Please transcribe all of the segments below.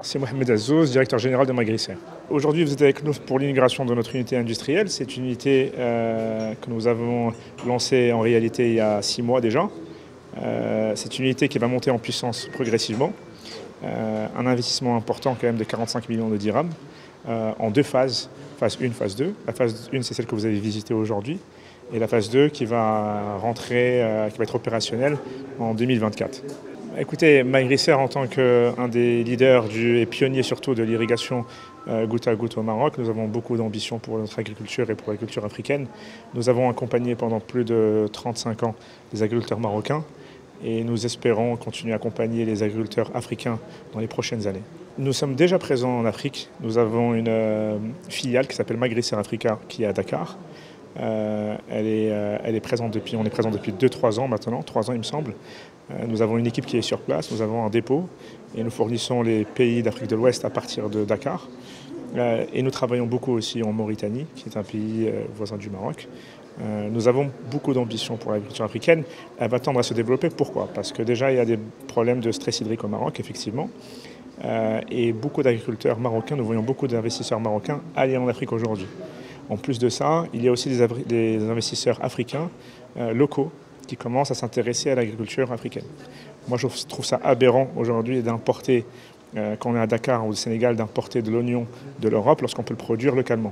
C'est Mohamed Azzouz, directeur général de Magricer. Aujourd'hui, vous êtes avec nous pour l'inauguration de notre unité industrielle. C'est une unité que nous avons lancée en réalité il y a 6 mois déjà. C'est une unité qui va monter en puissance progressivement. Un investissement important quand même de 45 millions de dirhams en 2 phases, phase 1, phase 2. La phase 1, c'est celle que vous avez visitée aujourd'hui, et la phase 2 qui va rentrer, qui va être opérationnelle en 2024. Écoutez, Magricer, en tant qu'un des leaders et pionniers surtout de l'irrigation goutte à goutte au Maroc, nous avons beaucoup d'ambition pour notre agriculture et pour l'agriculture africaine. Nous avons accompagné pendant plus de 35 ans les agriculteurs marocains et nous espérons continuer à accompagner les agriculteurs africains dans les prochaines années. Nous sommes déjà présents en Afrique. Nous avons une filiale qui s'appelle Magricer Africa qui est à Dakar. Elle est présente on est présent depuis 2-3 ans maintenant, 3 ans il me semble. Nous avons une équipe qui est sur place, nous avons un dépôt et nous fournissons les pays d'Afrique de l'Ouest à partir de Dakar. Et nous travaillons beaucoup aussi en Mauritanie, qui est un pays voisin du Maroc. Nous avons beaucoup d'ambition pour l'agriculture africaine. Elle va tendre à se développer. Pourquoi? Parce que déjà, il y a des problèmes de stress hydrique au Maroc, effectivement. Et beaucoup d'agriculteurs marocains, nous voyons beaucoup d'investisseurs marocains aller en Afrique aujourd'hui. En plus de ça, il y a aussi des investisseurs africains locaux qui commencent à s'intéresser à l'agriculture africaine. Moi, je trouve ça aberrant aujourd'hui d'importer, quand on est à Dakar ou au Sénégal, d'importer de l'oignon de l'Europe lorsqu'on peut le produire localement.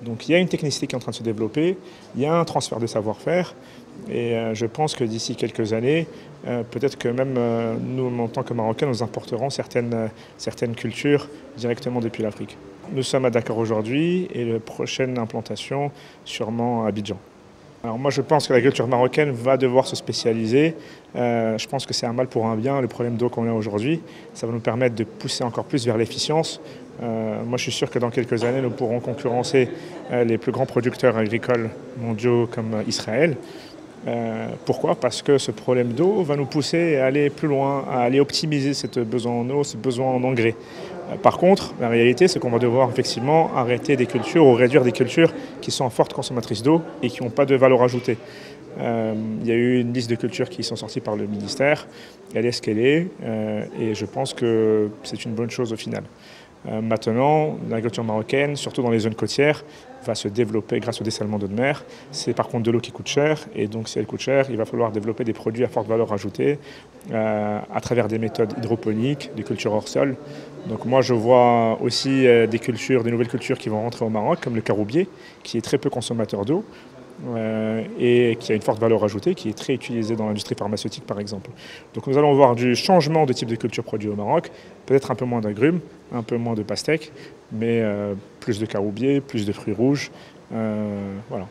Donc il y a une technicité qui est en train de se développer, il y a un transfert de savoir-faire, et je pense que d'ici quelques années, peut-être que même nous, en tant que Marocains, nous importerons certaines cultures directement depuis l'Afrique. Nous sommes à Dakar aujourd'hui et la prochaine implantation sûrement à Abidjan. Alors moi je pense que l'agriculture marocaine va devoir se spécialiser. Je pense que c'est un mal pour un bien, le problème d'eau qu'on a aujourd'hui. Ça va nous permettre de pousser encore plus vers l'efficience. Moi je suis sûr que dans quelques années nous pourrons concurrencer les plus grands producteurs agricoles mondiaux comme Israël. Pourquoi? Parce que ce problème d'eau va nous pousser à aller plus loin, à aller optimiser ce besoin en eau, ce besoin en engrais. Par contre, la réalité, c'est qu'on va devoir effectivement arrêter des cultures ou réduire des cultures qui sont fortes consommatrices d'eau et qui n'ont pas de valeur ajoutée. Il y a eu une liste de cultures qui sont sorties par le ministère. Elle est ce qu'elle est et je pense que c'est une bonne chose au final. Maintenant, l'agriculture marocaine, surtout dans les zones côtières, va se développer grâce au dessalement d'eau de mer. C'est par contre de l'eau qui coûte cher, et donc si elle coûte cher, il va falloir développer des produits à forte valeur ajoutée à travers des méthodes hydroponiques, des cultures hors sol. Donc moi je vois aussi des nouvelles cultures qui vont rentrer au Maroc, comme le caroubier, qui est très peu consommateur d'eau. Et qui a une forte valeur ajoutée, qui est très utilisée dans l'industrie pharmaceutique par exemple. Donc nous allons voir du changement de type de culture produit au Maroc, peut-être un peu moins d'agrumes, un peu moins de pastèques, mais plus de caroubier, plus de fruits rouges. Voilà.